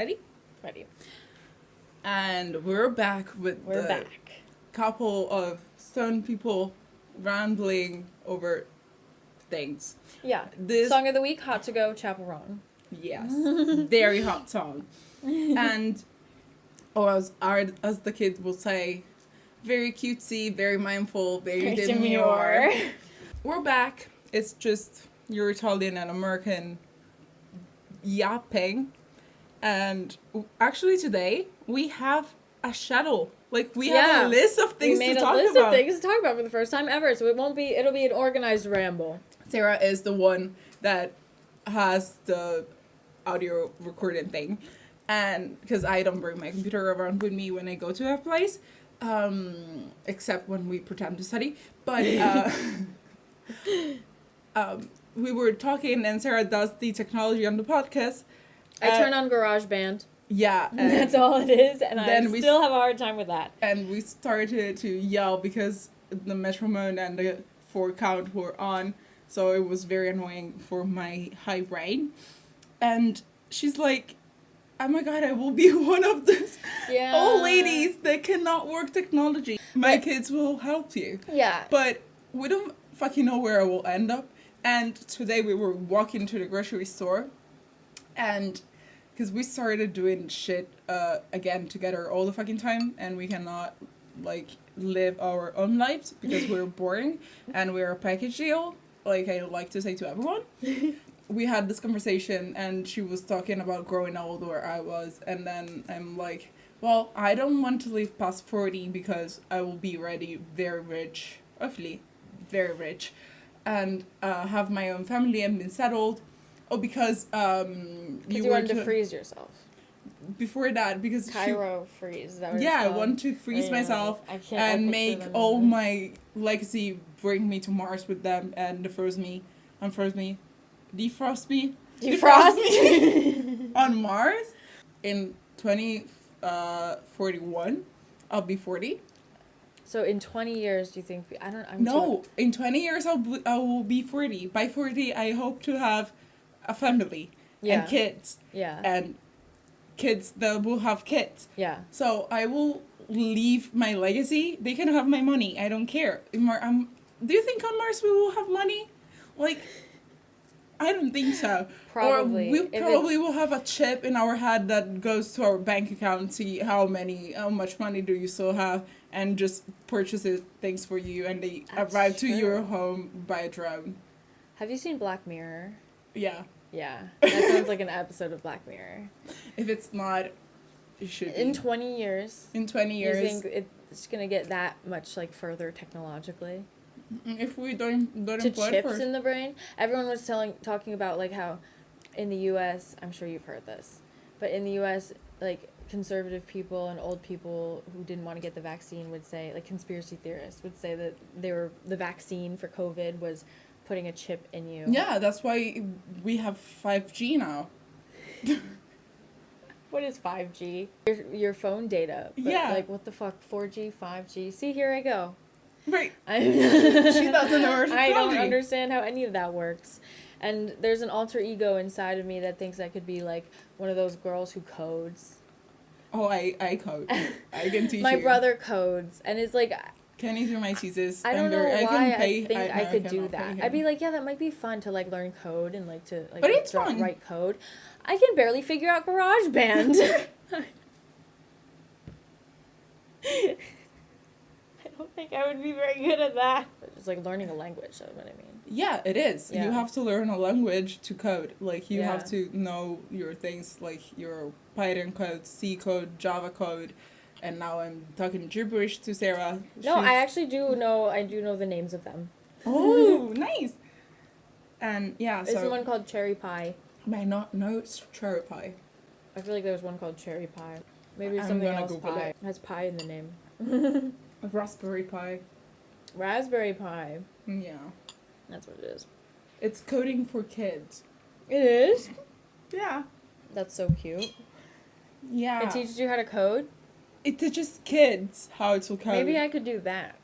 Ready? Ready. And we're back with couple of stone people rambling over things. Yeah. This Song of the week, Hot to Go, Chappell Roan. Yes. Very hot song. And or as the kids will say, very cutesy, very mindful, very demure. We're back. It's just your Italian and American yapping. And actually today we have a schedule. Like we have a list of things to talk about. We made a list of things to talk about for the first time ever, so it'll be an organized ramble. Sarah is the one that has the audio recording thing. And because I don't bring my computer around with me when I go to a place, except when we pretend to study. But we were talking, and Sarah does the technology on the podcast. I turn on GarageBand. Yeah. That's all it is, and I still have a hard time with that. And we started to yell because the metronome and the 4 count were on, so it was very annoying for my high brain. And she's like, oh my god, I will be one of those old ladies that cannot work technology. My kids will help you. Yeah. But we don't fucking know where I will end up. And today we were walking to the grocery store, and because we started doing shit again together all the fucking time, and we cannot like live our own lives because we're boring and we're a package deal, like I like to say to everyone. We had this conversation, and she was talking about growing old where I was, and then I'm like, well, I don't want to live past 40 because I will be already very rich, hopefully very rich, and have my own family and been settled. Oh, because you wanted to freeze yourself. Before that, because freeze. Is that what I want to freeze myself and make all my legacy, bring me to Mars with them and defrost me on Mars. In 2041, I'll be 40. So in 20 years, do you think? In 20 years I will be 40. By 40, I hope to have a family and kids. Yeah. And kids that will have kids. Yeah. So I will leave my legacy. They can have my money. I don't care. Do you think on Mars we will have money? Like, I don't think so. Probably. Or we probably will have a chip in our head that goes to our bank account, see how much money do you still have, and just purchases things for you, and they arrive to your home by a drone. Have you seen Black Mirror? Yeah. Yeah. That sounds like an episode of Black Mirror. If it's not, it should be. In 20 years. In 20 years. You think it's going to get that much, like, further technologically? If we don't to chips in the brain? Everyone was talking about, like, how in the U.S., I'm sure you've heard this, but in the U.S., like, conservative people and old people who didn't want to get the vaccine would say, like, conspiracy theorists would say that the vaccine for COVID was putting a chip in you. Yeah, that's why we have 5G now. What is 5G? Your phone data. But like, what the fuck? 4G, 5G. See, here I go. Right. She doesn't know her I don't understand how any of that works. And there's an alter ego inside of me that thinks I could be, like, one of those girls who codes. Oh, I code. I can teach My brother codes. And it's like... Can you do my thesis? I don't know why I think I could do that. I'd be like, yeah, that might be fun to, like, learn code and, like, to, like, write code. I can barely figure out GarageBand. I don't think I would be very good at that. It's like learning a language, that's what I mean. Yeah, it is. Yeah. You have to learn a language to code. Like, you have to know your things, like your Python code, C code, Java code. And now I'm talking gibberish to Sarah. No, I actually do know the names of them. Oh, nice. And yeah, There's one called Cherry Pie. It's Cherry Pie. I feel like there's one called Cherry Pie. Maybe something else Google pie. It has pie in the name. Raspberry Pi. Raspberry Pi. Yeah. That's what it is. It's coding for kids. It is? Yeah. That's so cute. Yeah. It teaches you how to code? It teaches kids how to code. Maybe I could do that.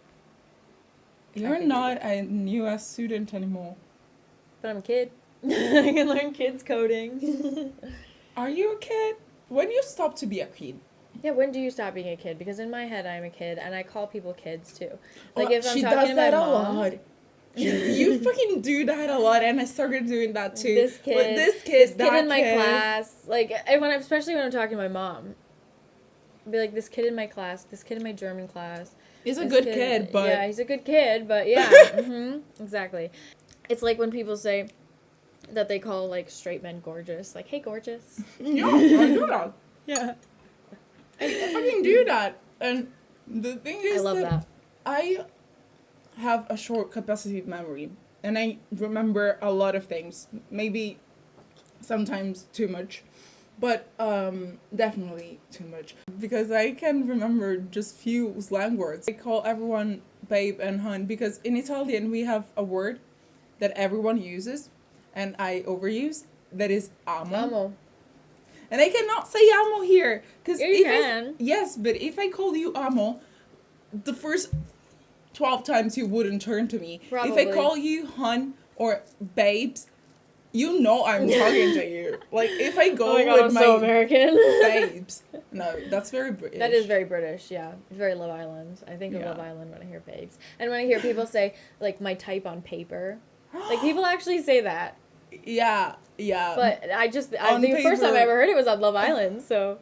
You're not a U.S. student anymore. But I'm a kid. I can learn kids coding. Are you a kid? when you stop to be a kid. Yeah, when do you stop being a kid? Because in my head, I'm a kid, and I call people kids too. Like Well, if I'm she talking does to that my a mom, lot. You fucking do that a lot, and I started doing that too. this kid, But this kid in my kid. class, like and especially when I'm talking to my mom, I'd be like, this kid in my class, this kid in my German class. He's a this good kid, but yeah, he's a good kid, but yeah, exactly. It's like when people say that they call like straight men gorgeous, like, hey, gorgeous. yeah, I do that. Yeah, I fucking do that, and the thing is, I love that. I have a short capacity of memory, and I remember a lot of things. Maybe sometimes too much, but definitely too much, because I can remember just few slang words. I call everyone babe and hun because in Italian we have a word that everyone uses, and I overuse. That is amo. Amo. And I cannot say amo here because Yeah, you can. Yes, but if I call you amo, the first 12 times you wouldn't turn to me. Probably. If I call you hun or babes, you know I'm talking to you. Like if I go with I'm my so American. babes, no, that's very British. That is very British, yeah. It's very Love Island. I think of Yeah. Love Island when I hear babes. And when I hear people say, like, my type on paper. Like, people actually say that. Yeah. But the first time I ever heard it was on Love Island, so...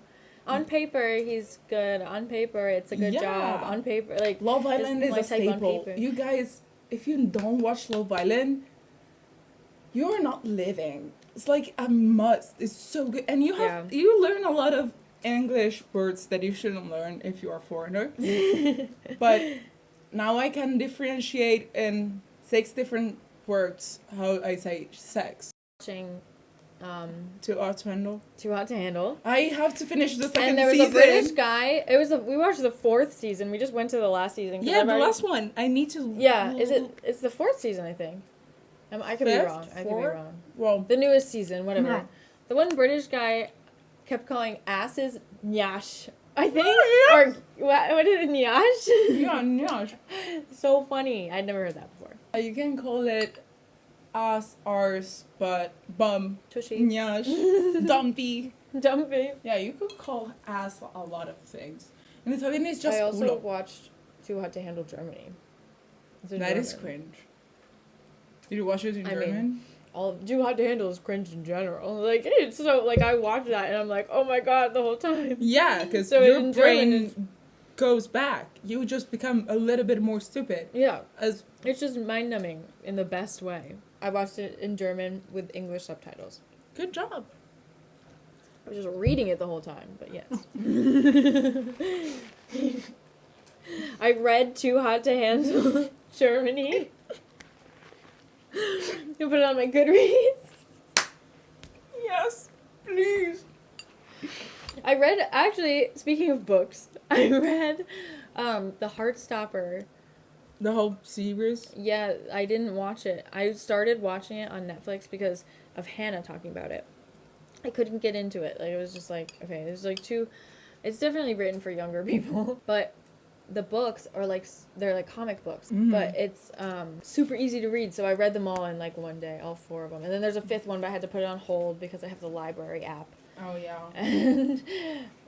On paper, he's good. On paper, it's a good job. On paper, like... Love Island is my a type on staple. paper. You guys, if you don't watch Love Island, you're not living. It's like a must. It's so good. And you learn a lot of English words that you shouldn't learn if you are a foreigner. But now I can differentiate in 6 different words how I say sex. Watching Too hot to handle. Too Hot to Handle. I have to finish the second season. And there was a British guy. We watched the 4th season. We just went to the last season. Yeah, the last one. I need to... Yeah, it's the 4th season, I think. I could be wrong. I could be wrong. Well, The newest season, whatever. No. The one British guy kept calling asses nyash, I think. Oh, Or what is it, nyash? yeah. So funny. I'd never heard that before. You can call it ass, arse, but bum, Tushy. nyash, dumpy. Dumpy. Yeah, you could call ass a lot of things. In Italian, it's just I also culo. watched Too Hot to Handle Germany. That is cringe. Did you watch it in German? Too Hot to Handle is cringe in general. Like, it's so, like, I watched that and I'm like, oh my god, the whole time. Yeah, because So your in brain German, goes back. You just become a little bit more stupid. Yeah. As It's just mind-numbing in the best way. I watched it in German with English subtitles. good job. I was just reading it the whole time, but yes. I read Too Hot to Handle Germany. You put it on my Goodreads. Yes, please. I read, actually, speaking of books, I read The Heartstopper. The whole series. Yeah, I didn't watch it. I started watching it on Netflix because of Hannah talking about it. I couldn't get into it. Like, it was just like, okay, there's like it's definitely written for younger people, but the books are like, they're like comic books, but it's super easy to read. So I read them all in like one day, all 4 of them. And then there's a 5th one, but I had to put it on hold because I have the library app. Oh yeah. And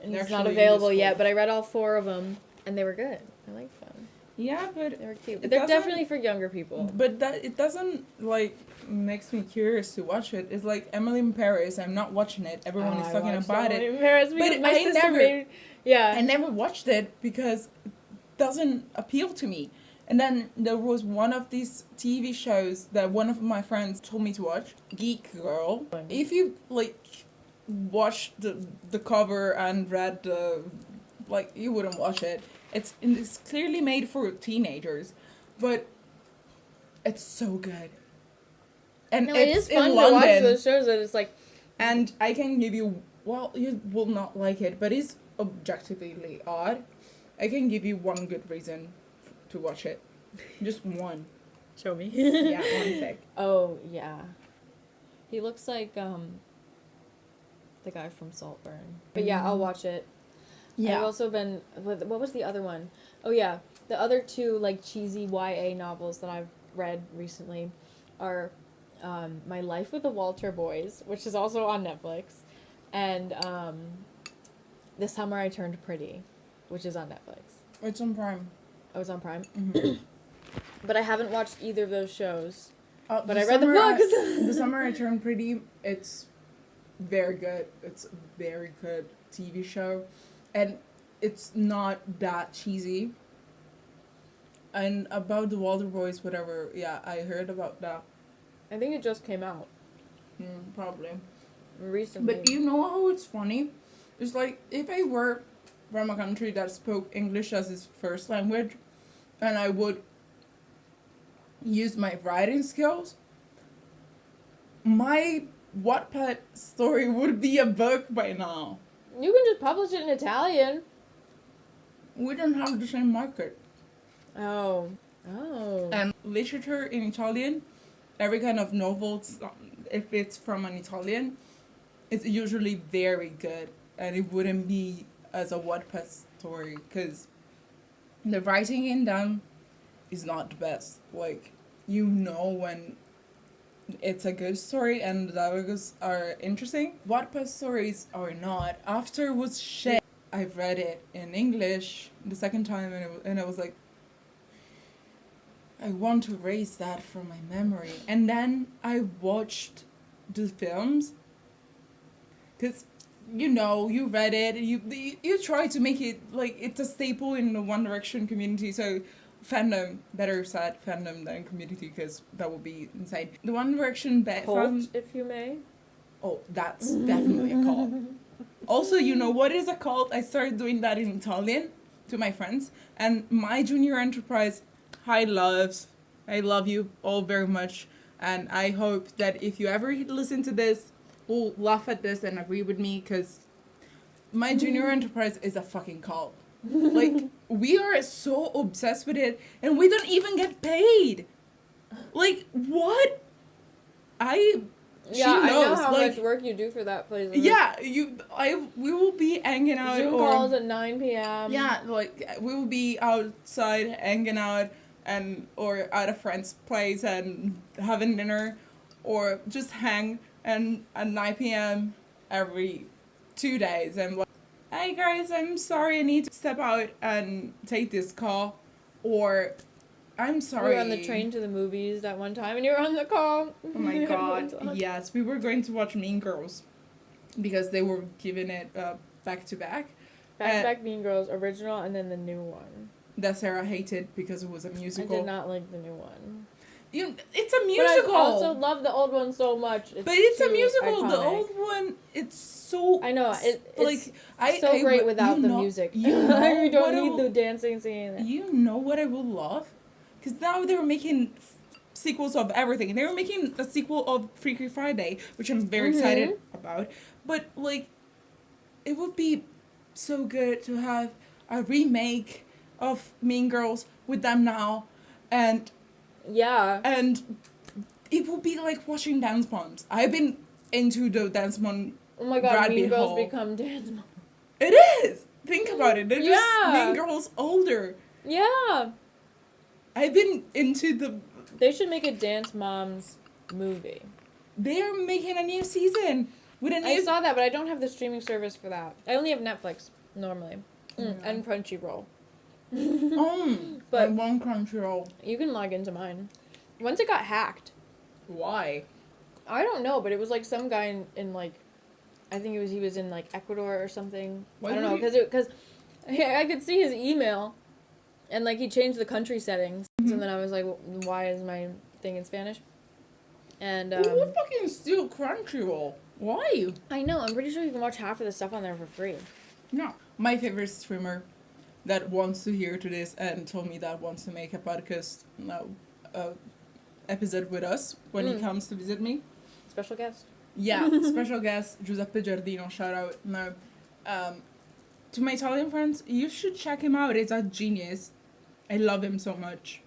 it's not available yet, but I read all 4 of them and they were good. I liked them. Yeah, but They were cute. But they're definitely for younger people. But that it doesn't like makes me curious to watch it. It's like Emily in Paris. I'm not watching it. Everyone is talking about it. But I never, yeah. I never watched it because it doesn't appeal to me. And then there was one of these TV shows that one of my friends told me to watch, Geek Girl. If you like watched the cover and read the like, you wouldn't watch it. It's clearly made for teenagers, but it's so good. And No, it's it is in fun to London. watch those shows that it's like... And I can give you, well, you will not like it, but it's objectively odd. I can give you one good reason to watch it. Just one. Show me. Yeah, 1 sec. Oh, yeah. He looks like, the guy from Saltburn. But yeah, I'll watch it. Yeah. I've also been... What was the other one? Oh, yeah. The other 2, like, cheesy YA novels that I've read recently are My Life with the Walter Boys, which is also on Netflix, and The Summer I Turned Pretty, which is on Netflix. It's on Prime. Oh, it's on Prime? Mm-hmm. But I haven't watched either of those shows. But The I read the Summer books. The Summer I Turned Pretty, it's very good. It's a very good TV show. And it's not that cheesy. And about the Walter Boys, whatever, yeah, I heard about that. I think it just came out Probably. recently. But you know how it's funny? It's like, if I were from a country that spoke English as its first language, and I would use my writing skills, my Wattpad story would be a book by now. You can just publish it in Italian. We don't have the same market. Oh. And literature in Italian, every kind of novel, if it's from an Italian, it's usually very good. And it wouldn't be as a Wattpad story, because the writing in them is not the best. Like, you know when it's a good story and the dialogues are interesting. Wattpad stories are not. After was shit. I've read it in English the second time, and I was like, I want to erase that from my memory. And then I watched the films, because, you know, you read it, you try to make it, like, it's a staple in the One Direction community, so fandom, better said fandom than community, because that would be insane. The One Direction Cult, if you may. Oh, that's definitely a cult. Also, you know what is a cult? I started doing that in Italian to my friends, and my junior enterprise, hi loves, I love you all very much, and I hope that if you ever listen to this, will laugh at this and agree with me, because my junior enterprise is a fucking cult. Like, we are so obsessed with it, and we don't even get paid. Like, what? She knows, I know how like, much work you do for that place. Yeah, we will be hanging out. Zoom calls at 9 p.m. Yeah, like, we will be outside hanging out, or at a friend's place and having dinner, or just hang and at 9 p.m. every 2 days, and like, hey guys, I'm sorry, I need to step out and take this call, or I'm sorry. We were on the train to the movies that one time, and you were on the call. Oh my god, yes, we were going to watch Mean Girls, because they were giving it back to back. Back Mean Girls original, and then the new one. That Sarah hated because it was a musical. I did not like the new one. It's a musical. But I also love the old one so much. But it's a musical. Iconic. The old one, it's so. I know it's like so great without the music. You know you don't need the dancing, singing. You know what I will love? Because now they're making sequels of everything. They were making a sequel of Freaky Friday, which I'm very excited about. But like, it would be so good to have a remake of Mean Girls with them now, and it will be like watching Dance Moms. I've been into the Dance Mom. Oh my god, rabbit Mean Girls hole. become Dance Moms. It is. Think about it. They're just Mean Girls older. Yeah. I've been into the. They should make a Dance Moms movie. They're making a new season with a new. I saw that, but I don't have the streaming service for that. I only have Netflix normally, and Crunchyroll. But I want Crunchyroll. You can log into mine. Once it got hacked. Why? I don't know, but it was like some guy in like, I think he was in like Ecuador or something. I don't know, because I could see his email, and like he changed the country settings, and then I was like, why is my thing in Spanish? And who would fucking steal Crunchyroll? Why? I know. I'm pretty sure you can watch half of the stuff on there for free. No. My favorite streamer that wants to hear to this and told me that wants to make a podcast episode with us when he comes to visit me. Special guest. Yeah, special guest, Giuseppe Giardino, shout out. No. To my Italian friends, you should check him out. It's a genius. I love him so much.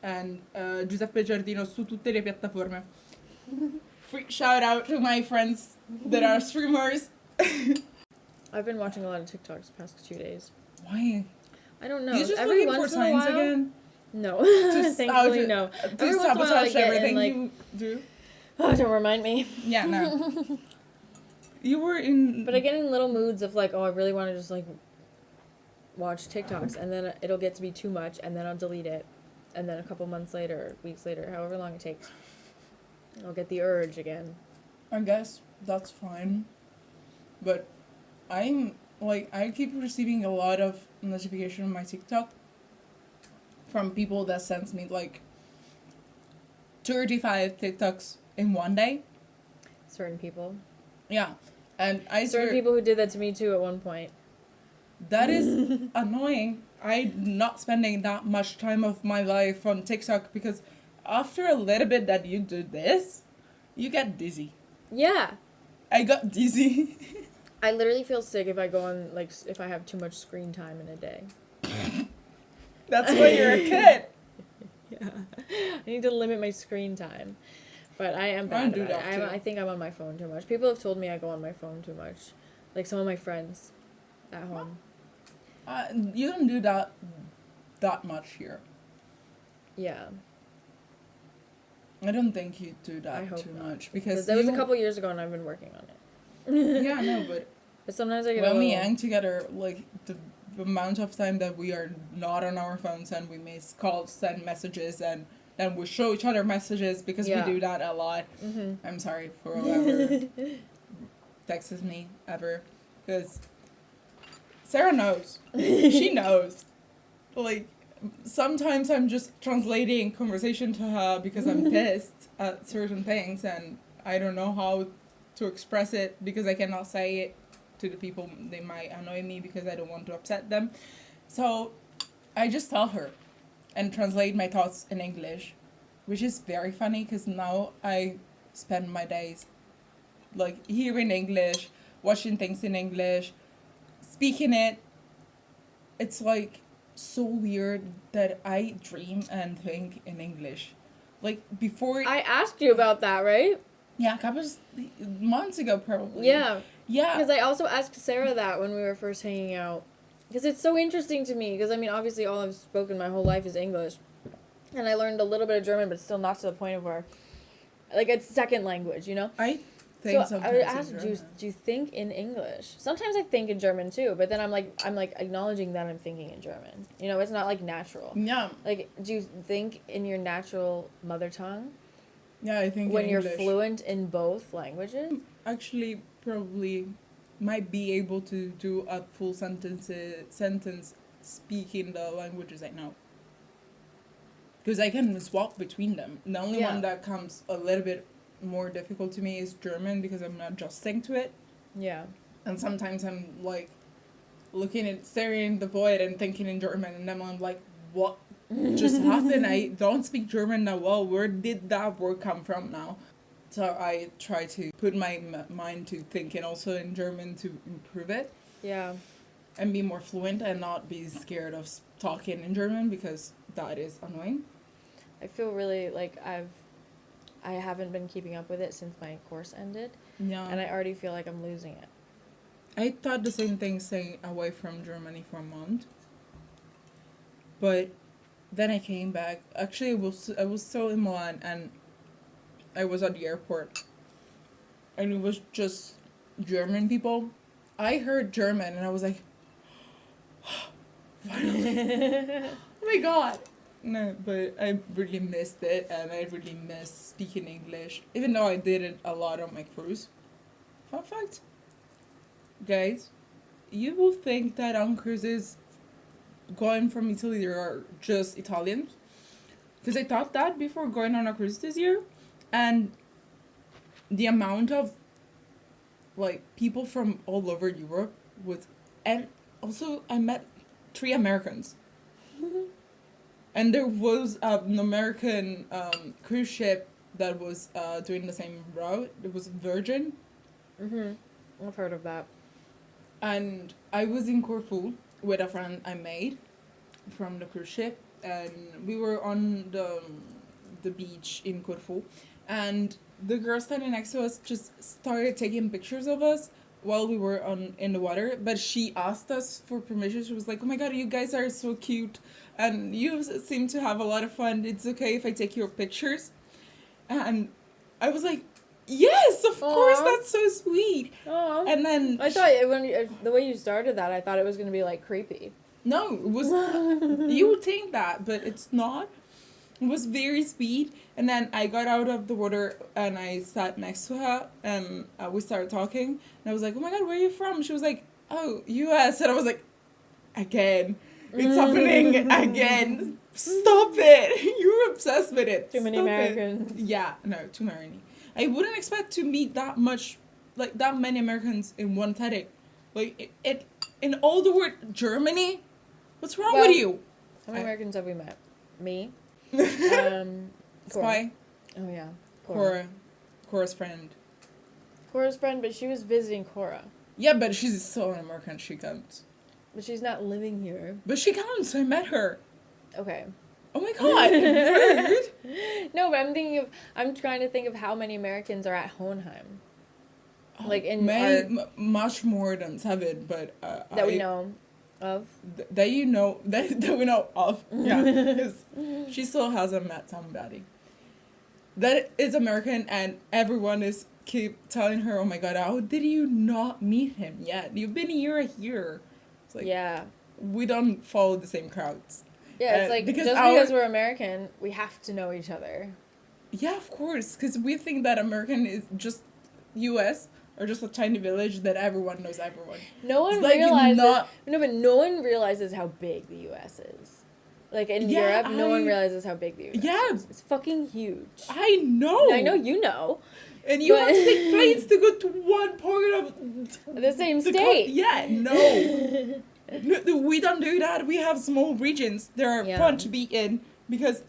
And Giuseppe Giardino su tutte le piattaforme. Free shout out to my friends that are streamers. I've been watching a lot of TikToks the past 2 days. Why? I don't know. You just Every looking for once in a signs while, again? No. Thankfully, no. To Every once in a while, I sabotage get everything in, like, you do? oh, don't remind me. Yeah, no. You were in... But I get in little moods of like, oh, I really want to just like watch TikToks, and then it'll get to be too much, and then I'll delete it, and then a couple months later, weeks later, however long it takes, I'll get the urge again. I guess that's fine. But I'm, like, I keep receiving a lot of notification on my TikTok from people that sends me, like, 35 TikToks in one day. Certain people. Yeah. And I Certain swear, people who did that to me too at one point. that is annoying. I'm not spending that much time of my life on TikTok because after a little bit that you do this, you get dizzy. Yeah. I got dizzy. I literally feel sick if I go on, like, if I have too much screen time in a day. That's why you're a kid. Yeah. I need to limit my screen time. But I am bad at it. I think I'm on my phone too much. People have told me I go on my phone too much. Like some of my friends at home. You don't do that much here. Yeah. I don't think you do that I hope too not. much because that was a couple years ago and I've been working on it. Yeah, no, but But sometimes I get when we hang together, like the amount of time that we are not on our phones and we miss calls, send messages, and then we show each other messages because we do that a lot. Mm-hmm. I'm sorry for whoever texts me ever, because Sarah knows. She knows. Like, sometimes I'm just translating conversation to her because I'm pissed at certain things and I don't know how to express it because I cannot say it to the people. They might annoy me because I don't want to upset them. So I just tell her and translate my thoughts in English, which is very funny because now I spend my days like hearing English, watching things in English, speaking it. It's like so weird that I dream and think in English. Like before I asked you about that, right? Yeah, a couple months ago probably. Yeah. Yeah. Because I also asked Sarah that when we were first hanging out. Because it's so interesting to me. Because, I mean, obviously all I've spoken my whole life is English. And I learned a little bit of German, but still not to the point of where, like, it's second language, you know? I think so I would ask, do you think in English? Sometimes I think in German, too. But then I'm acknowledging that I'm thinking in German. You know, it's not, like, natural. Yeah. Like, do you think in your natural mother tongue? Yeah, I think when in you're English. fluent in both languages? Actually, probably might be able to do a full sentence speaking the languages I know. Because I can swap between them. The only one that comes a little bit more difficult to me is German because I'm not adjusting to it. Yeah. And sometimes I'm like staring at the void and thinking in German, and then I'm like, what just happened? I don't speak German that well. Where did that word come from now? So I try to put my mind to thinking also in German to improve it. Yeah. And be more fluent and not be scared of talking in German because that is annoying. I feel really like I haven't been keeping up with it since my course ended. Yeah. And I already feel like I'm losing it. I thought the same thing staying away from Germany for a month. But then I came back. Actually, I was still in Milan and I was at the airport. And it was just German people. I heard German and I was like, finally. Oh my god. No, but I really missed it and I really missed speaking English. Even though I did it a lot on my cruise. Fun fact. Guys, you will think that on cruises going from Italy there are just Italians. Because I thought that before going on a cruise this year. And the amount of like people from all over Europe and also I met 3 Americans. And there was an American cruise ship that was doing the same route. It was Virgin. Mhm. I've heard of that. And I was in Corfu with a friend I made from the cruise ship, and we were on the beach in Corfu, and the girl standing next to us just started taking pictures of us while we were in the water, but she asked us for permission. She was like, oh my god, you guys are so cute and you seem to have a lot of fun. It's okay if I take your pictures? And I was like, Yes, of course, Aw. that's so sweet. Oh. And then I thought the way you started that, I thought it was gonna be like creepy. no, it was you would think that, but it's not. It was very sweet. And then I got out of the water and I sat next to her and we started talking. And I was like, "Oh my god, where are you from?" She was like, "Oh, U.S." And I was like, "Again, it's happening again. Stop it! You're obsessed with it. Too many Stop Americans. It. Yeah, no, too many. I wouldn't expect to meet that much, like that many Americans in one setting. Like it in all the word Germany. What's wrong Well, with you? How many Americans have we met? Me. Cora. Spy. Oh yeah. Cora's friend. Cora's friend, but she was visiting Cora. Yeah, but she's still an American. She counts. But she's not living here. But she counts. I met her. Okay. Oh my god, rude. No, but I'm trying to think of how many Americans are at Hohenheim. Like in much more than 7, but that we know of. That you know that we know of. Yeah, because she still hasn't met somebody that is American, and everyone is keep telling her, "Oh my god, how did you not meet him yet? You've been here. It's like, yeah, we don't follow the same crowds. Yeah, it's like because because we're American, we have to know each other. Yeah, of course, because we think that American is just U.S. or just a tiny village that everyone knows everyone. No one realizes how big the U.S. is. Like in Europe, no one realizes how big the U.S. is. It's fucking huge. I know. I know you know. And you have to take planes to go to one part of the same state. No. No, we don't do that. We have small regions. They're fun to be in because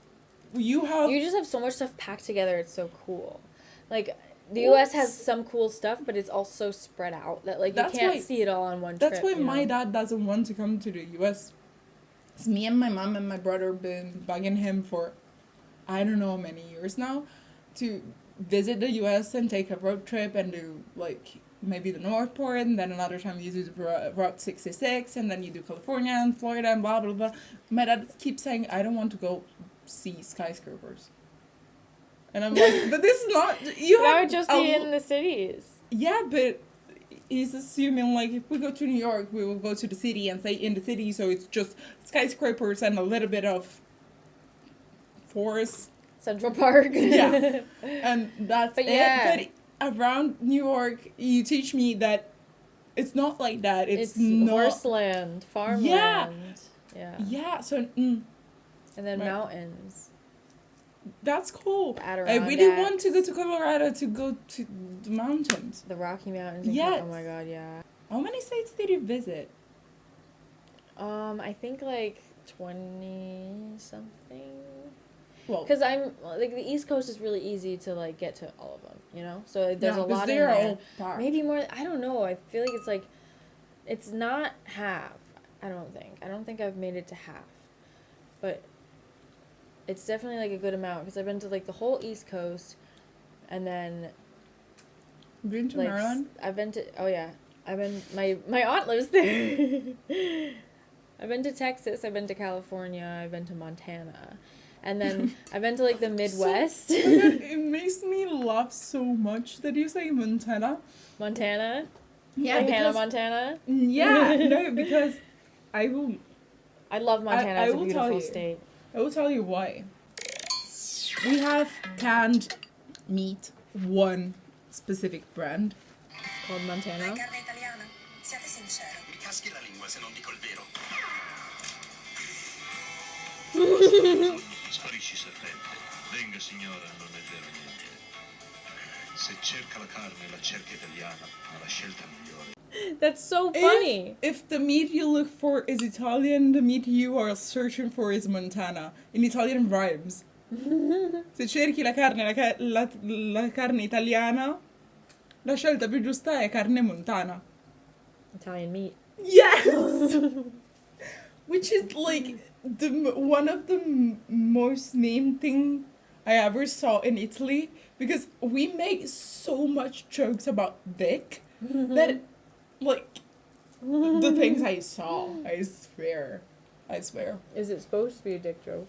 you just have so much stuff packed together. It's so cool. Like the U.S. has some cool stuff, but it's also spread out. That like you can't see it all on one trip. That's why my dad doesn't want to come to the U.S. It's me and my mom and my brother been bugging him for I don't know how many years now to visit the U.S. and take a road trip and do like maybe the North Port, and then another time you do the Route 66, and then you do California and Florida and blah blah blah. My dad keeps saying I don't want to go see skyscrapers, and I'm like, but this is not that would just be in the cities. Yeah, but he's assuming like if we go to New York, we will go to the city and stay in the city, so it's just skyscrapers and a little bit of forest. Central Park. Yeah, and that's it. But around New York, you teach me that it's not like that. It's not horseland, farmland. Yeah. So. And then mountains. That's cool. The I really want to go to Colorado to go to the mountains. The Rocky Mountains. Yes. Oh my god, yeah. How many states did you visit? I think like 20 something. Well, because I'm like the East Coast is really easy to like get to all of them, you know. So there's a lot in there. Maybe more. I don't know. I feel like it's not half. I don't think I've made it to half, but it's definitely like a good amount because I've been to like the whole East Coast, and then. Been to Maryland? I've been to. Oh yeah, I've been. My aunt lives there. I've been to Texas. I've been to California. I've been to Montana. And then I've been to like the Midwest. It makes me laugh so much that you say Montana. Montana? Yeah, like Hannah Montana? Yeah, no, because I love Montana. It's a beautiful state. I will tell you why. We have canned meat, one specific brand. It's called Montana. Sparisci serpente. Venga signora, non è vero niente. Se cerca la carne, la cerca italiana, ma la scelta migliore. That's so funny. If the meat you look for is Italian, the meat you are searching for is Montana. In Italian rhymes. Se cerchi la carne, la carne italiana, la scelta più giusta è carne montana. Italian meat. Yes! Which is like one of the most named thing I ever saw in Italy, because we make so much jokes about dick that like the things I saw, I swear. Is it supposed to be a dick joke?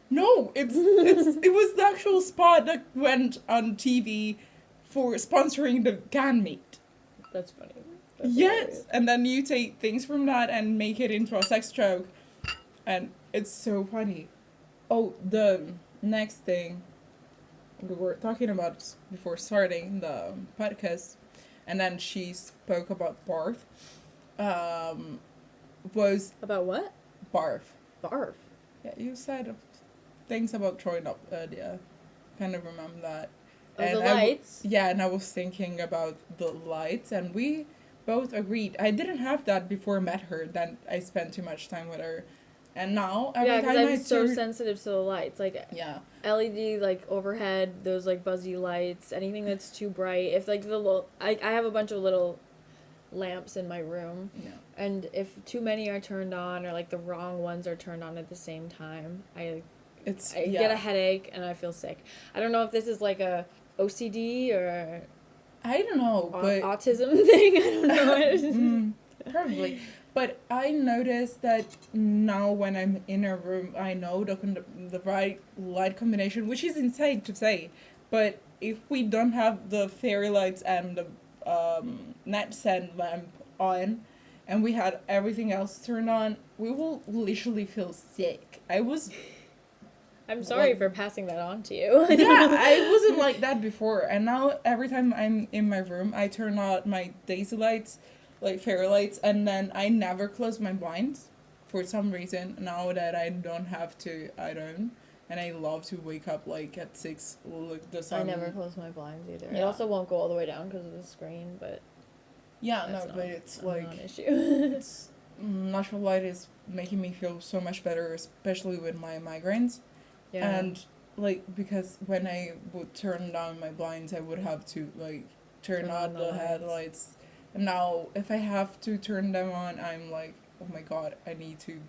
No, it was the actual spot that went on TV for sponsoring the can meat. That's funny. That's Yes, hilarious. and then you take things from that and make it into a sex joke, and it's so funny. Oh, the next thing we were talking about before starting the podcast, and then she spoke about barf. Was About what? barf. Barf. Yeah, you said things about throwing up earlier. Kind of remember that. Oh, And the I lights. Yeah, and I was thinking about the lights, and we both agreed. I didn't have that before I met her. Then I spent too much time with her, and now every Yeah, because time I'm I so turn, sensitive to the lights. Like yeah, LED, like overhead, those like buzzy lights, anything that's too bright. If like the little, I have a bunch of little lamps in my room, yeah, and if too many are turned on or like the wrong ones are turned on at the same time, I yeah. get a headache and I feel sick. I don't know if this is like a OCD or I don't know, but autism thing. I don't know what it is. Probably. But I noticed that now when I'm in a room, I know the right light combination, which is insane to say. But if we don't have the fairy lights and the nightstand lamp on, and we had everything else turned on, we will literally feel sick. I'm sorry Like- for passing that on to you. Yeah, I wasn't like that before, and now every time I'm in my room, I turn on my daisy lights, like fairy lights, and then I never close my blinds for some reason. Now that I don't have to, I don't, and I love to wake up like at 6, look the sun. I never close my blinds either. It Yeah. also won't go all the way down because of the screen, but Yeah, that's no, not- but it's not like an issue. it's natural light is making me feel so much better, especially with my migraines. Yeah. And like because when I would turn down my blinds, I would have to like turn Turn out on the the lights. headlights. And now if I have to turn them on, I'm like, oh my god, I need to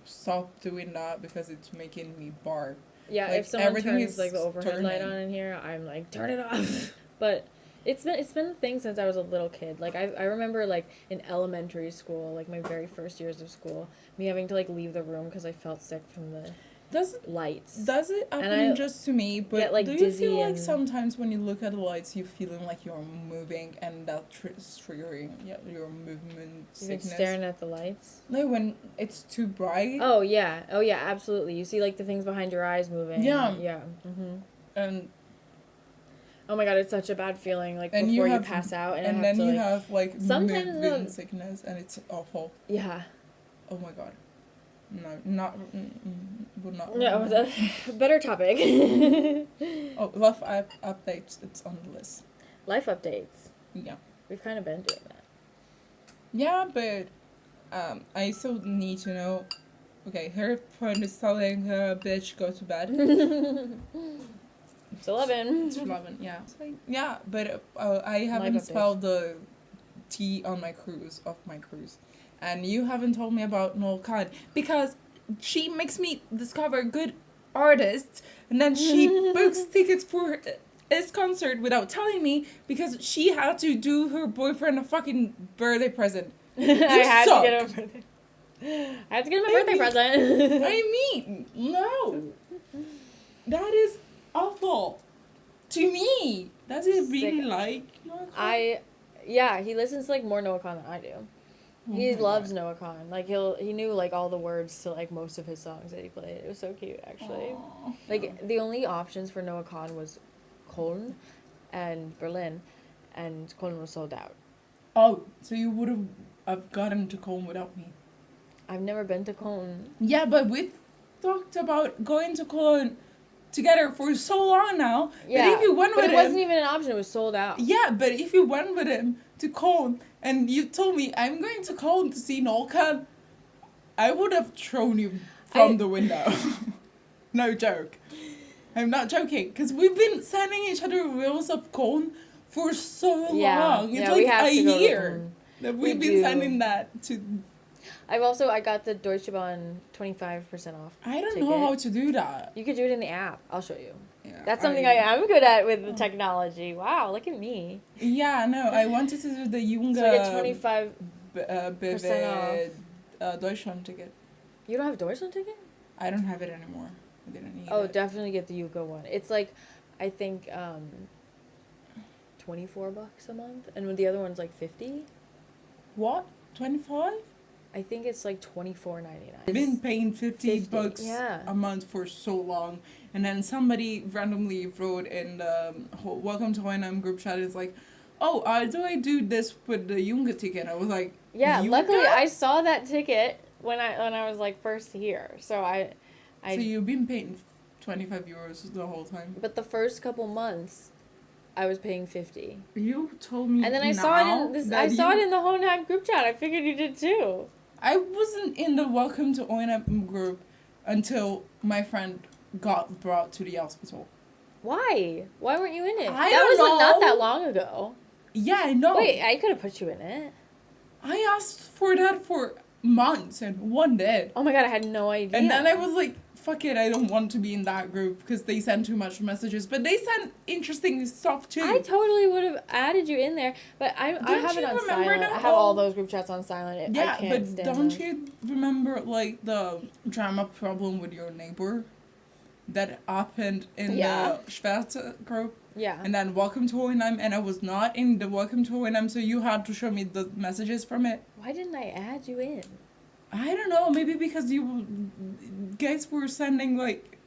stop doing that because it's making me barf. Yeah, Like, if someone everything turns is like the overhead light turning. on in here, I'm like, turn it off. But it's been a thing since I was a little kid. Like I remember like in elementary school, like my very first years of school, me having to like leave the room because I felt sick from the lights. Does it happen I just to me? But get, like, do you dizzy feel like and- sometimes when you look at the lights, you're feeling like you're moving and that is triggering your movement You've been sickness? staring at the lights. Like when it's too bright. Oh yeah, absolutely. You see like the things behind your eyes moving. Yeah. Yeah. Mm-hmm. And Oh my god, it's such a bad feeling. Like And before you you have- pass out, and I and have then to you like have like sometimes movement the- sickness, and it's awful. yeah. Oh my god. No, not would not. No, better topic. Oh, love updates. It's on the list. Life updates. Yeah. We've kind of been doing that. Yeah, but I still need to know. Okay, her friend is telling her bitch go to bed. It's 11. It's 11. Yeah. It's like, yeah, but I haven't updates. spelled the T on my cruise and you haven't told me about Noel Khan because she makes me discover good artists, and then she books tickets for his concert without telling me because she had to do her boyfriend a fucking birthday present. I had suck. to get a birthday. I had to get him a birthday present. I mean, no. That is awful. To me. Does it really Sick. like Noel Khan? Yeah, he listens to like more Noah Khan than I do. Oh He my loves God. Noah Khan. Like he knew like all the words to like most of his songs that he played. It was so cute actually. Aw. Like the only options for Noah Khan was Cologne and Berlin, and Cologne was sold out. Oh, so you would have gotten to Cologne without me. I've never been to Cologne. Yeah, but we talked about going to Cologne together for so long now. Yeah, But if you went but with it him, wasn't even an option. It was sold out. yeah, but if you went with him to Cologne and you told me I'm going to Cologne to see Noel Khan, I would have thrown you from the window. No joke. I'm not joking, because we've been sending each other reels of Cologne for so long. It's we like have a to go to year Cologne. that We we've been do. sending that to. I got the Deutsche Bahn 25% off. I don't ticket. know how to do that. You could do it in the app. I'll show you. Yeah, That's something I am good at with the technology. Wow, look at me. Yeah, no, I wanted to do the Junge So I get 25. BW Deutschland ticket. You don't have Deutschland ticket? I don't have it anymore. I didn't need Oh, it. definitely get the Yugo one. It's like, I think, $24 a month, and the other one's like $50. What? 25? I think it's like $24.99. I've been paying 50 bucks yeah. a month for so long, and then somebody randomly wrote in the whole Welcome to ONM group chat, is like, oh, do I do this with the Junga ticket? I was like, Yeah, Junga? luckily I saw that ticket when I was like first here, so So you've been paying 25 euros the whole time? But the first couple months, I was paying 50. You told me. And then I now saw it in this. that I saw you- it in the Hohenheim group chat. I figured you did too. I wasn't in the Welcome to ONM group until my friend got brought to the hospital. Why? Why weren't you in it? I that don't was like, not know. that long ago. Yeah, I know. Wait, I could have put you in it. I asked for that for months and one did. Oh my god, I had no idea. And then I was like, fuck it, I don't want to be in that group because they send too much messages. But they send interesting stuff too. I totally would have added you in there, but I have it you on remember silent. that I have all whole- those group chats on silent. Yeah, I can't but stand don't them. you remember like the drama problem with your neighbor that happened in Yeah. the Schwerte group? Yeah. And then Welcome to ONM, and I was not in the Welcome to ONM, so you had to show me the messages from it. Why didn't I add you in? I don't know, maybe because you guys were sending like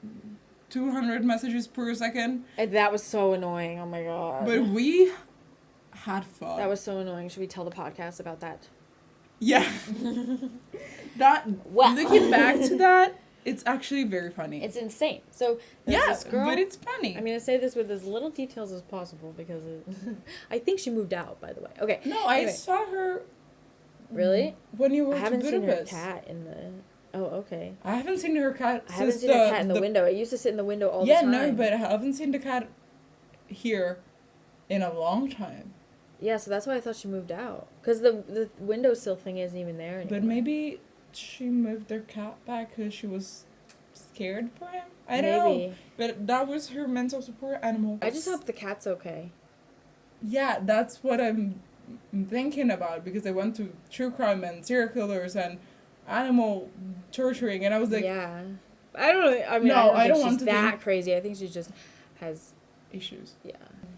200 messages per second, And that was so annoying. Oh my god. but we had fun. That was so annoying. Should we tell the podcast about that? Yeah. That, Well. looking back to that, it's actually very funny. It's insane. So there's yeah, this girl. but it's funny. I'm gonna say this with as little details as possible because I think she moved out. By the way. Okay. No, I Anyway. saw her Really? when you were I haven't to seen her Budapest. cat in the. Oh, okay. I haven't seen her cat I haven't since seen her cat in the window. It used to sit in the window all the time. Yeah, no, but I haven't seen the cat here in a long time. Yeah, so that's why I thought she moved out. Because the windowsill thing isn't even there anymore. But maybe she moved their cat back because she was scared for him. I don't know. But that was her mental support animal. I just hope the cat's okay. Yeah, that's what I'm thinking about because I went to true crime and serial killers and animal torturing, and I was like, Yeah. I don't really. I mean, No, I I don't don't think want she's to that think- crazy. I think she just has. issues. Yeah.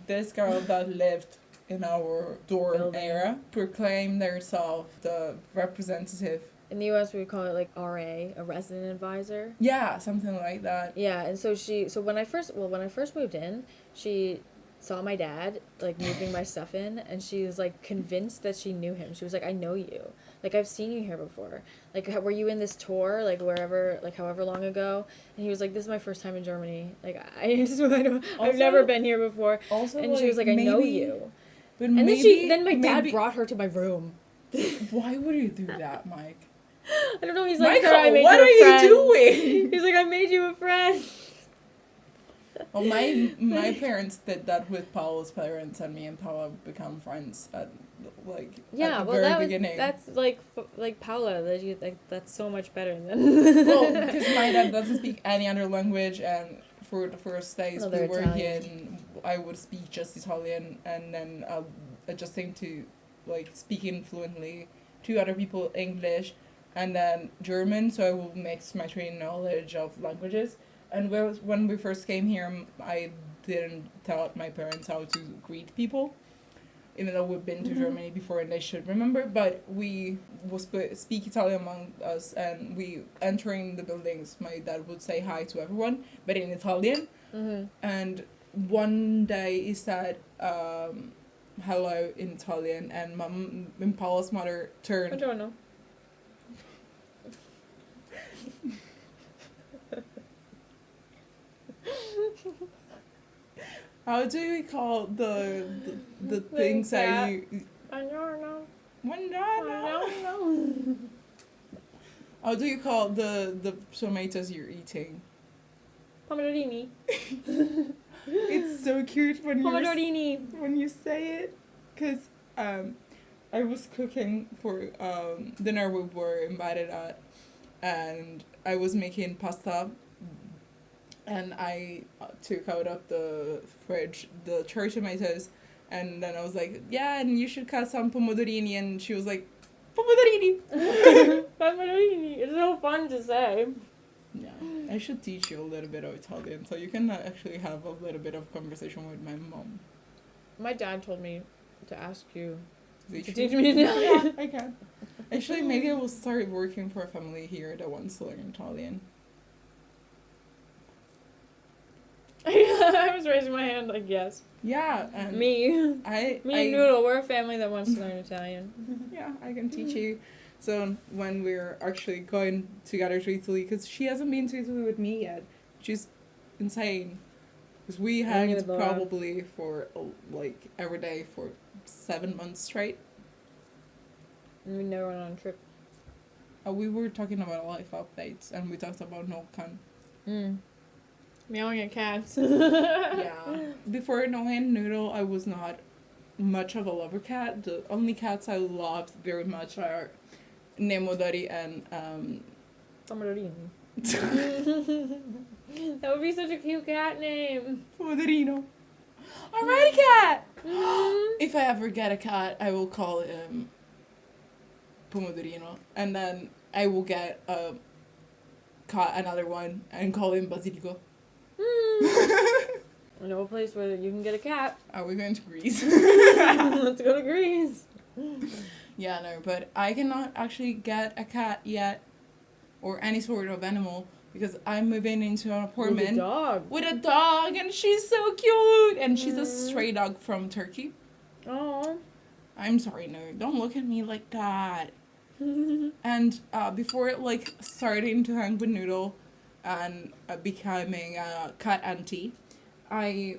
This girl that lived in our dorm Building. area proclaimed herself the representative. In the U.S., we would call it like RA, a resident advisor. Yeah, something like that. Yeah, and so when I first moved in, she saw my dad like moving my stuff in, and she was like convinced that she knew him. She was like, "I know you. Like I've seen you here before. Like were you in this tour like wherever like however long ago?" And he was like, "This is my first time in Germany. Like I've Also- never been here before." Also, And she was like, "I know you." But And then my dad maybe- brought her to my room. Why would you do that, Mike? I don't know. He's like, Michael, "Sarah, I made what you a are you friend." doing? He's like, "I made you a friend." Well, my parents did that with Paula's parents, and me and Paula become friends at at Yeah, the well, very beginning. that's like Paula. That's so much better than. Well, because my dad doesn't speak any other language, and for the first days Oh, we they're were Italian. here, I would speak just Italian, and then adjusting to speaking fluently to other people English, and then German. So I will mix my training knowledge of languages. And when we first came here, I didn't tell my parents how to greet people, even though we've been to Germany before and they should remember. But we will speak Italian among us, and we entering the buildings, my dad would say hi to everyone, but in Italian. Mm-hmm. And one day he said hello in Italian, and Paula's mother I turned. don't know. How do we call the things that you? I don't know. Buongiorno. How do you call the tomatoes you're eating? Pomodorini. It's so cute when Pomodorini. you say it, cause I was cooking for dinner we were invited at, and I was making pasta. And I took out of the fridge the cherry tomatoes, and then I was like, yeah, and you should cut some pomodorini, and she was like, pomodorini. Pomodorini. It's so fun to say. Yeah, I should teach you a little bit of Italian, so you can actually have a little bit of conversation with my mom. My dad told me to ask you to Teach teach me? me Italian. Yeah, I can. Actually, maybe I will start working for a family here that wants to learn Italian. I was raising my hand like, yes. Yeah, and Me I and Noodle, we're a family that wants to learn Italian. Yeah, I can teach you. So when we're actually going together to Italy, because she hasn't been to Italy with me yet, she's insane. Because we hanged with Laura. probably for like every day for 7 months straight. And we never went on a trip. We were talking about life updates, and we talked about Nolkan. Meowing at cats. Yeah. Before knowing Noodle, I was not much of a lover cat. The only cats I loved very much are Nemo, Dory, and Pomodorini. That would be such a cute cat name. Pomodorino. Alrighty, cat! If I ever get a cat, I will call him Pomodorino. And then I will get another one and call him Basilico. I know a place where you can get a cat. Are we going to Greece? Let's go to Greece. Yeah, no, but I cannot actually get a cat yet, or any sort of animal, because I'm moving into an apartment With a dog. with a dog, and she's so cute, and she's a stray dog from Turkey. Oh. I'm sorry, no, don't look at me like that. And before like starting to hang with Noodle and becoming a cat auntie, I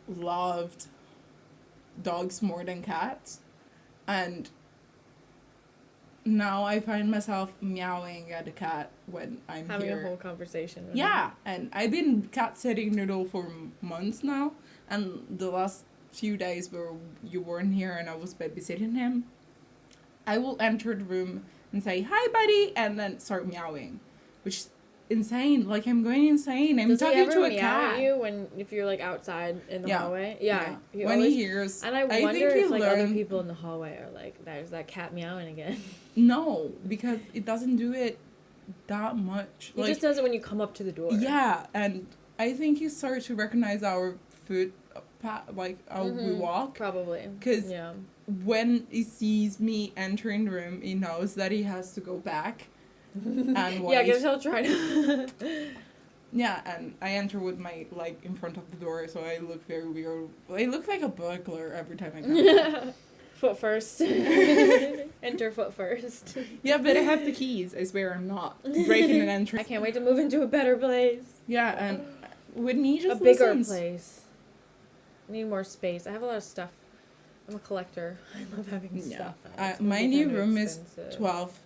loved dogs more than cats, and now I find myself meowing at a cat when I'm Having here. a whole conversation with Yeah, and I've been cat sitting Noodle for months now, and the last few days where you weren't here and I was babysitting him, I will enter the room and say, "Hi, buddy," and then start meowing, which is insane. Like, I'm going insane. I'm Does he talking ever to a meow cat. at you if you're like outside in the hallway? Yeah. When he hears, And I think wonder he if like other learned- people in the hallway are like, there's that cat meowing again. No, because it doesn't do it that much. He just does it when you come up to the door. Yeah, and I think he starts to recognize our foot, like how we walk. Probably. 'Cause yeah. When he sees me entering the room, he knows that he has to go back. And Yeah, because he'll try to. yeah, and I enter with my leg in front of the door, so I look very weird. I look like a burglar every time I come. Foot first. Enter foot first. Yeah, but I have the keys. I swear I'm not breaking an I entrance. can't wait to move into a better place. Yeah, and Whitney just A bigger listens. place. I need more space. I have a lot of stuff. I'm a collector. I love having Yeah. stuff. It's My really new kinda room is expensive. 12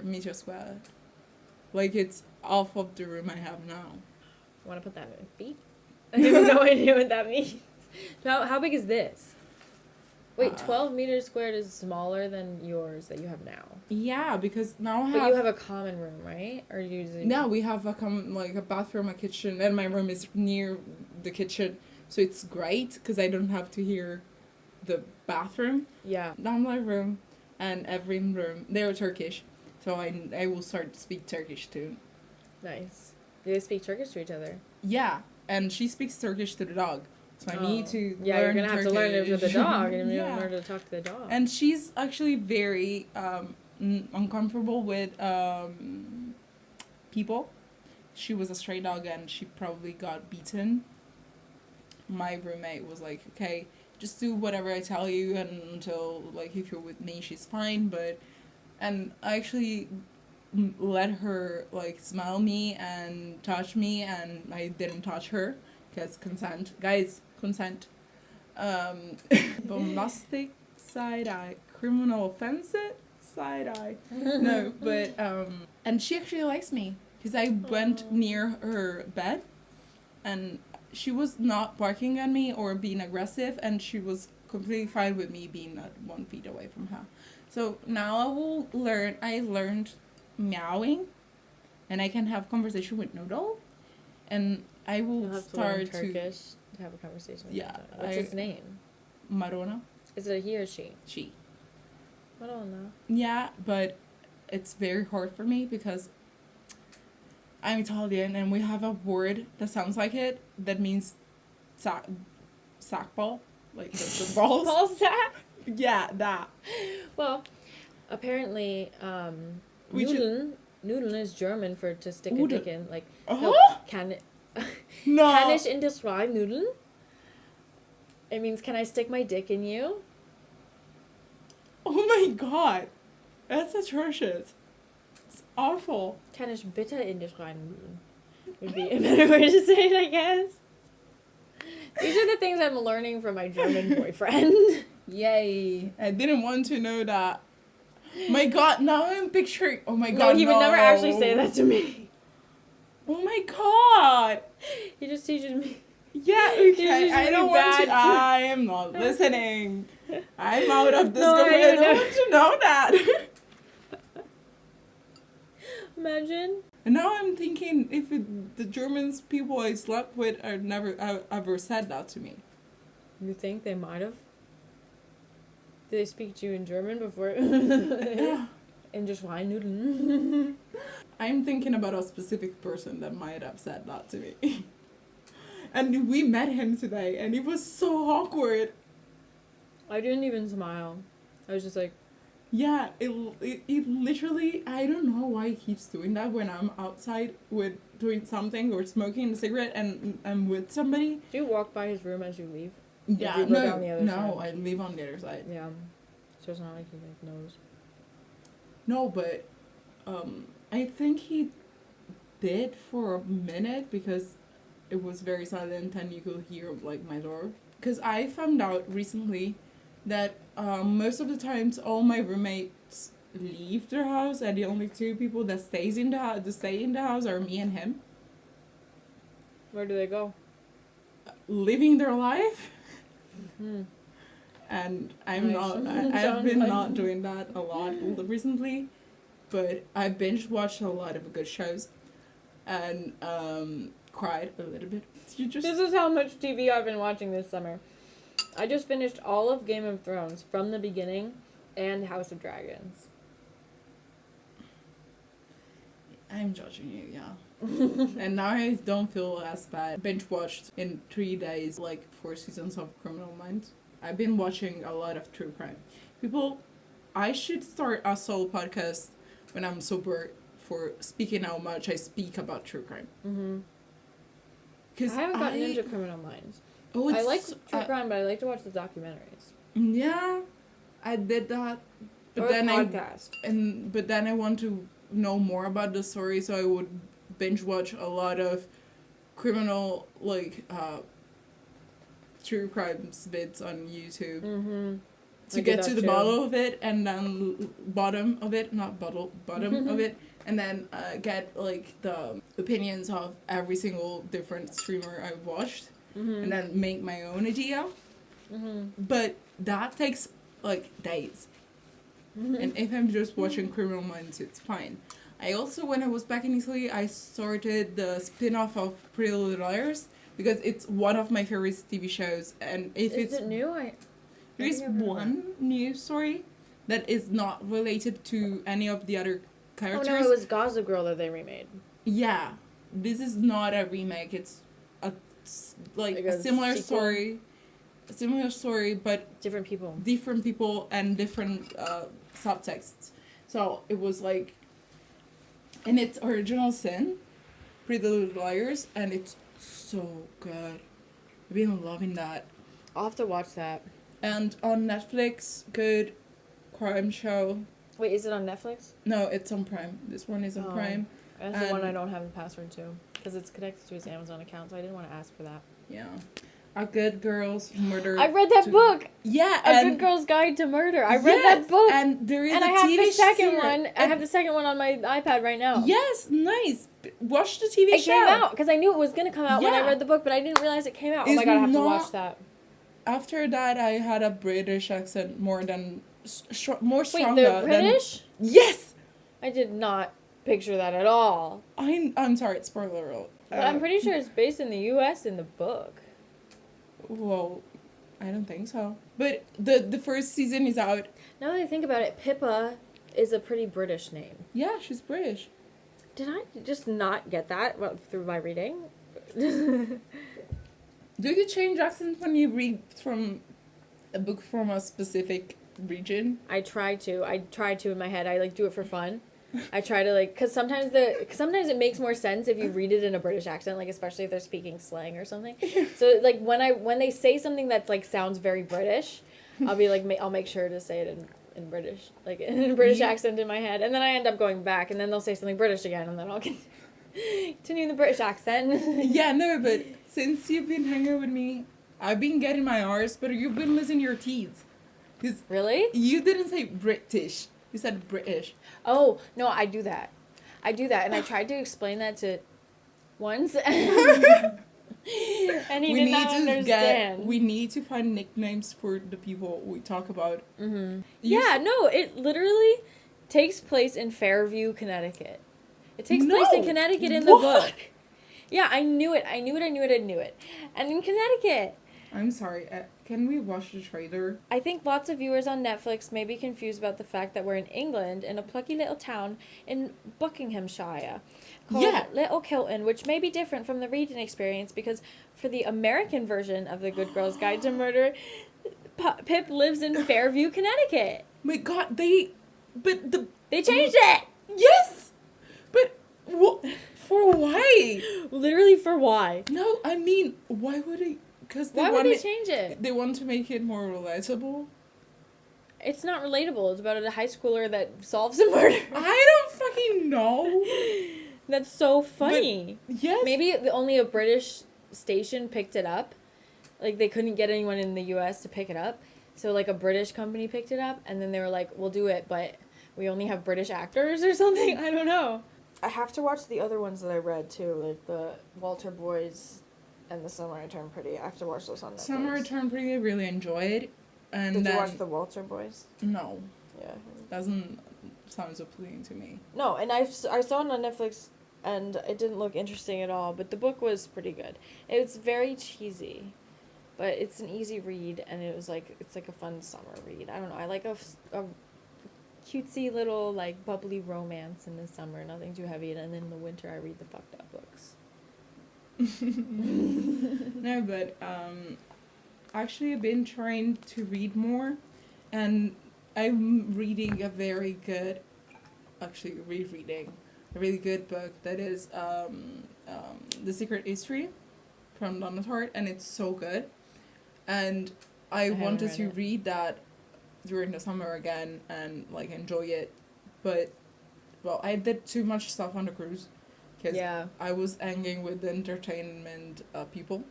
meters square. Like, it's half of the room I have now. Want to put that in feet? I have no idea what that means. How big is this? Wait, 12 meters squared is smaller than yours that you have now. Yeah, because now I But have... you have a common room, right? Or you use it? No, we have a bathroom, a kitchen, and my room is near the kitchen, so it's great because I don't have to hear the bathroom. Yeah. Down my room and every room, they're Turkish, so I will start to speak Turkish too. Nice. Do they speak Turkish to each other? Yeah, and she speaks Turkish to the dog, so I need to Yeah, learn you're gonna have to learn it with the Turkish. dog and Yeah. learn to talk to the dog. And she's actually very uncomfortable with people. She was a stray dog and she probably got beaten. My roommate was like, okay, just do whatever I tell you, and until, like, if you're with me, she's fine, and I actually let her, like, smell me and touch me, and I didn't touch her, because consent. Guys, consent. Bombastic side-eye, criminal offensive side-eye. No, but, and she actually likes me, because I went near her bed, and she was not barking at me or being aggressive, and she was completely fine with me being at 1 feet away from her. So now I learned meowing, and I can have conversation with Noodle, and I will You'll have to learn start to... Turkish to have a conversation with Yeah, him. What's his name? Marona, Is it a he or she? she. I don't know. Yeah, but it's very hard for me because I'm Italian and we have a word that sounds like it that means sack ball, like the balls. Ball sack? Yeah, that. Well, apparently, We should- Nudeln is German for to stick a Nudeln. dick in. Like, Uh-huh. Kann No. ich in das Reim Nudeln? It means, can I stick my dick in you? Oh my god, that's atrocious. It's awful. Kann ich bitte in das Reim Nudeln? Would be a better way to say it, I guess. These are the things I'm learning from my German boyfriend. Yay! I didn't want to know that. My god, now I'm picturing. Oh my No, god, he would never actually say that to me. Oh my god. He just teaches me. Yeah, He's okay. just I don't really want to. bad. I am not listening. I'm out of this No, I conversation. I don't know. want to know that. Imagine. And now I'm thinking if the Germans people I slept with are never ever said that to me. You think they might have? Did they speak to you in German before? Yeah. In just Nudeln. I'm thinking about a specific person that might have said that to me. And we met him today, and it was so awkward. I didn't even smile. I was just like, Yeah, it literally, I don't know why he keeps doing that when I'm outside with doing something or smoking a cigarette and I'm with somebody. do you walk by his room as you leave? Yeah, you go no, down the other no, side? I live on the other side. Yeah. So it's not like he like knows. No, but I think he did for a minute because it was very silent and you could hear like my door. Because I found out recently that most of the times all my roommates leave their house and the only two people that stay in the house are me and him, Where do they go? living their life. Hmm. And I'm Nice. not. I've Sounds been like- not doing that a lot recently, but I binge watched a lot of good shows, and cried a little bit. You just This is how much TV I've been watching this summer. I just finished all of Game of Thrones from the beginning and House of Dragons. I'm judging you, yeah. And now I don't feel as bad. Binge watched in 3 days like 4 seasons of Criminal Minds. I've been watching a lot of true crime. People, I should start a solo podcast when I'm sober for speaking how much I speak about true crime. Mm-hmm. Cause I haven't gotten into Criminal Minds. Oh, I like it's- true crime, but I like to watch the documentaries. Yeah, I did that, but Or then podcast. but then I want to know more about the story, so I would binge watch a lot of criminal true crime bits on YouTube Mm-hmm. to I get did to that the too. bottom of it, and then bottom of it, and then get like the opinions of every single different streamer I've watched, Mm-hmm. and then make my own idea. Mm-hmm. But that takes like days. Mm-hmm. And if I'm just watching Criminal Minds, it's fine. I also, when I was back in Italy, I started the spin-off of Pretty Little Liars because it's one of my favorite TV shows. And if Is it's it new? there is think I've heard of one news story that is not related to any of the other Oh characters. no, it was Gossip Girl that they remade. Yeah, this is not a remake. It's Like a a similar sequel? story. A similar story, but Different people. different people and different subtexts. So it was like, in its original sin, Pretty Little Liars, and it's so good. I've been loving that. I'll have to watch that. And on Netflix, good crime show. Wait, is it on Netflix? No, it's on Prime. This one is on Oh. Prime. That's the one And- I don't have the password to. Because it's connected to his Amazon account, so I didn't want to ask for that. Yeah. A Good Girls Murder. I read that book! Yeah, A and Good Girl's Guide to Murder. I read yes, that book! and there is And a I have TV the second series. one. I have the second one on my iPad right now. Yes, nice. Watch the TV It show. came out because I knew it was gonna come out when I Yeah. read the book, but I didn't realize it came out. Oh It's my god, I have to not- watch that. After that, I had a British accent more Wait, stronger. the British? Yes, I did not picture that at all. I'm sorry. Spoiler alert. But I'm pretty sure it's based in the U.S. in the book. Well, I don't think so. But the first season is out. Now that I think about it, Pippa is a pretty British name. Yeah, she's British. Did I just not get that through my reading? Do you change accents when you read from a book from a specific region? I try to in my head. I like do it for fun. I try to like, cause sometimes it makes more sense if you read it in a British accent, like especially if they're speaking slang or something. So like when they say something that's like sounds very British, I'll be like I'll make sure to say it in British, like in a British accent in my head, and then I end up going back, and then they'll say something British again, and then I'll continue in the British accent. Yeah, no, but since you've been hanging with me, I've been getting my R's, but you've been losing your T's. Cause Really? you didn't say British. You said British. Oh, no, I do that. And I tried to explain that to once. And he did not understand. We need to find nicknames for the people we talk about. Mm-hmm. Yeah, no, it literally takes place in Fairview, Connecticut. It takes place in Connecticut in the book. Yeah, I knew it. And in Connecticut. I'm sorry. Can we watch the trailer? I think lots of viewers on Netflix may be confused about the fact that we're in England, in a plucky little town in Buckinghamshire called Little Kilton, which may be different from the reading experience because for the American version of The Good Girl's Guide to Murder, Pip lives in Fairview, Connecticut. My God, they changed it! Yes! But for why? Literally for why? No, I mean, why would they... Why would they change it? They want to make it more relatable. It's not relatable. It's about a high schooler that solves a murder. I don't fucking know. That's so funny. But, yes. Maybe only a British station picked it up. Like, they couldn't get anyone in the U.S. to pick it up. So, like, a British company picked it up. And then they were like, we'll do it, but we only have British actors or something. I don't know. I have to watch the other ones that I read, too. Like, the Walter Boys... and The Summer I Turned Pretty. I have to watch those on Netflix. Summer I Turned Pretty I really enjoyed. And Did you watch The Walter Boys? No. Yeah. Doesn't sound so appealing to me. No, and I saw it on Netflix, and it didn't look interesting at all, but the book was pretty good. It was very cheesy, but it's an easy read, and it's like a fun summer read. I don't know, I like a cutesy little, like, bubbly romance in the summer, nothing too heavy, and then in the winter I read the fucked up books. No, but actually I've been trying to read more, and I'm reading a very good, actually rereading a really good book that is The Secret History from Donna Tartt, and it's so good, and I wanted to read that during the summer again and like enjoy it, but well, I did too much stuff on the cruise. Because I was hanging with the entertainment people.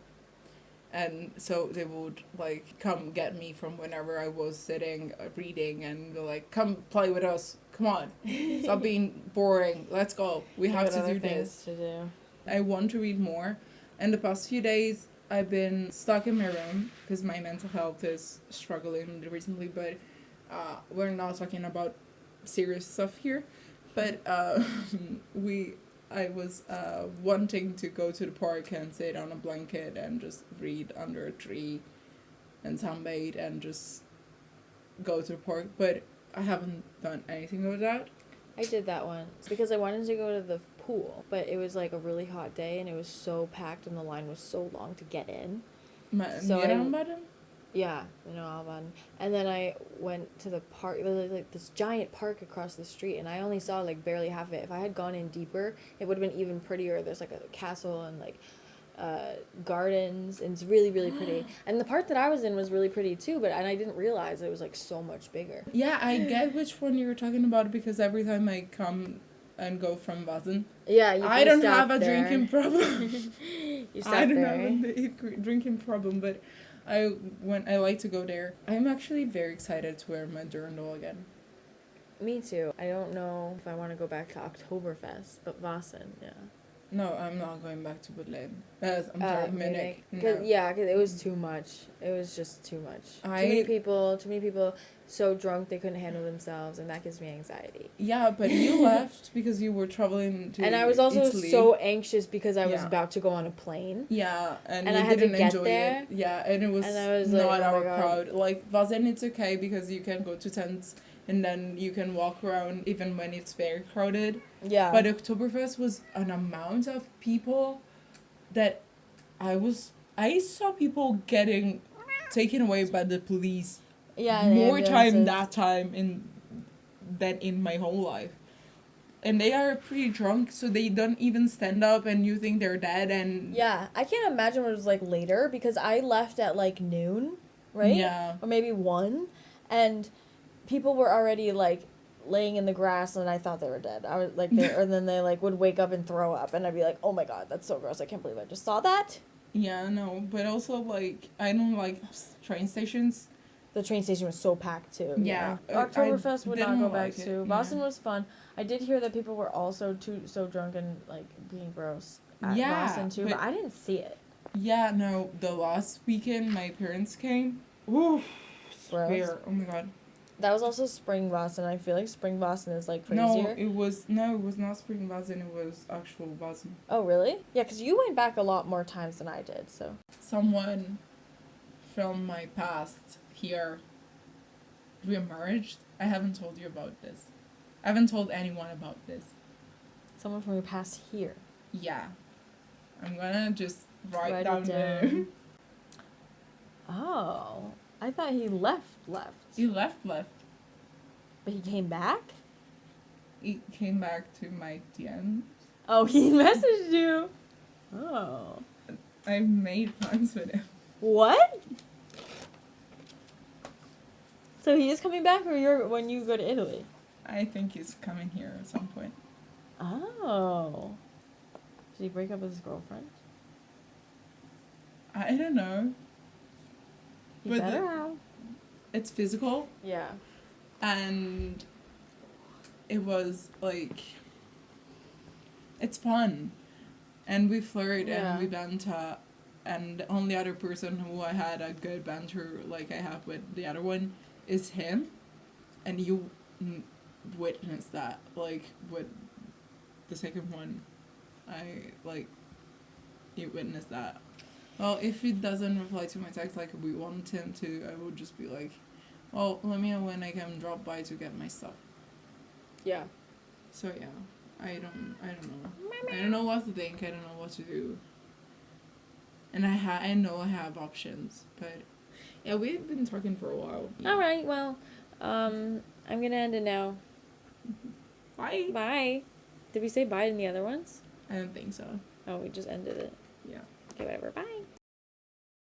And so they would, like, come get me from whenever I was sitting, reading, and go, like, come play with us. Come on. Stop being boring. Let's go. We have to do this. I want to read more. And the past few days, I've been stuck in my room because my mental health is struggling recently. But we're not talking about serious stuff here. But I was wanting to go to the park and sit on a blanket and just read under a tree and sunbathe and just go to the park. But I haven't done anything of that. I did that once because I wanted to go to the pool, but it was like a really hot day and it was so packed and the line was so long to get in. Yeah, Alban. And then I went to the park. There was like this giant park across the street, and I only saw like barely half of it. If I had gone in deeper, it would have been even prettier. There's like a castle and like gardens, and it's really, really pretty. And the part that I was in was really pretty too, and I didn't realize it was like so much bigger. Yeah, I get which one you were talking about because every time I come and go from Vazen, I don't have a drinking problem. You stop there. I don't have a drinking problem, but I like to go there. I'm actually very excited to wear my dirndl again. Me too. I don't know if I want to go back to Oktoberfest, but Vasen, yeah. No, I'm not going back to Berlin. I'm sorry, Munich. Cause it was too much. It was just too much. Too many people so drunk they couldn't handle themselves, and that gives me anxiety. Yeah, but you left because you were traveling to And I was also Italy. so anxious because I was about to go on a plane. Yeah, and I you had didn't to get enjoy there. it. Yeah, and it was, not our crowd. Like, Vazen, it's okay because you can go to tents and then you can walk around even when it's very crowded. Yeah. But Oktoberfest was an amount of people that I I saw people getting taken away by the police Yeah, and more time ambulances. that time than in my whole life. And they are pretty drunk, so they don't even stand up, and you think they're dead. And Yeah, I can't imagine what it was like later because I left at like noon, right? Yeah. Or maybe 1, and people were already like laying in the grass, and I thought they were dead. I was like, and then they like would wake up and throw up, and I'd be like, oh my god, that's so gross. I can't believe I just saw that. Yeah, no, but also like I don't like train stations. The train station was so packed too. Yeah. Oktoberfest I would not didn't go back like it, to. yeah. Boston was fun. I did hear that people were also so drunk and like being gross at Yeah, Boston too, but but- I didn't see it. Yeah, no, the last weekend my parents came. Oof, Gross. swear. Oh my god. That was also Spring Boston. I feel like Spring Boston is like No, crazier. it was not Spring Boston. It was actual Boston. Oh really? Yeah, because you went back a lot more times than I did. So Someone from my past here reemerged. I haven't told you about this. I haven't told anyone about this. someone from your past here. Yeah. I'm gonna just write Write down it the down. Oh, I thought he left. He left. But he came back. He came back to my DM. Oh, he messaged you. Oh. I made plans with him. What? So he is coming back, or when you go to Italy? I think he's coming here at some point. Oh. Did he break up with his girlfriend? I don't know. He But better have. It's physical, Yeah. and it was like, it's fun, and we flirt Yeah. and we banter, and the only other person who I had a good banter like I have with the other one is him, and you witnessed that like with the second one. You witnessed that. Well, if he doesn't reply to my text like we want him to, I would just be like, well, let me know when I can drop by to get my stuff. Yeah. So yeah, I don't know. I don't know what to think. I don't know what to do. And I know I have options, but yeah, we've been talking for a while. All right. Well, I'm gonna end it now. Bye. Bye. Did we say bye in the other ones? I don't think so. Oh, we just ended it. Yeah. Okay, whatever. Bye.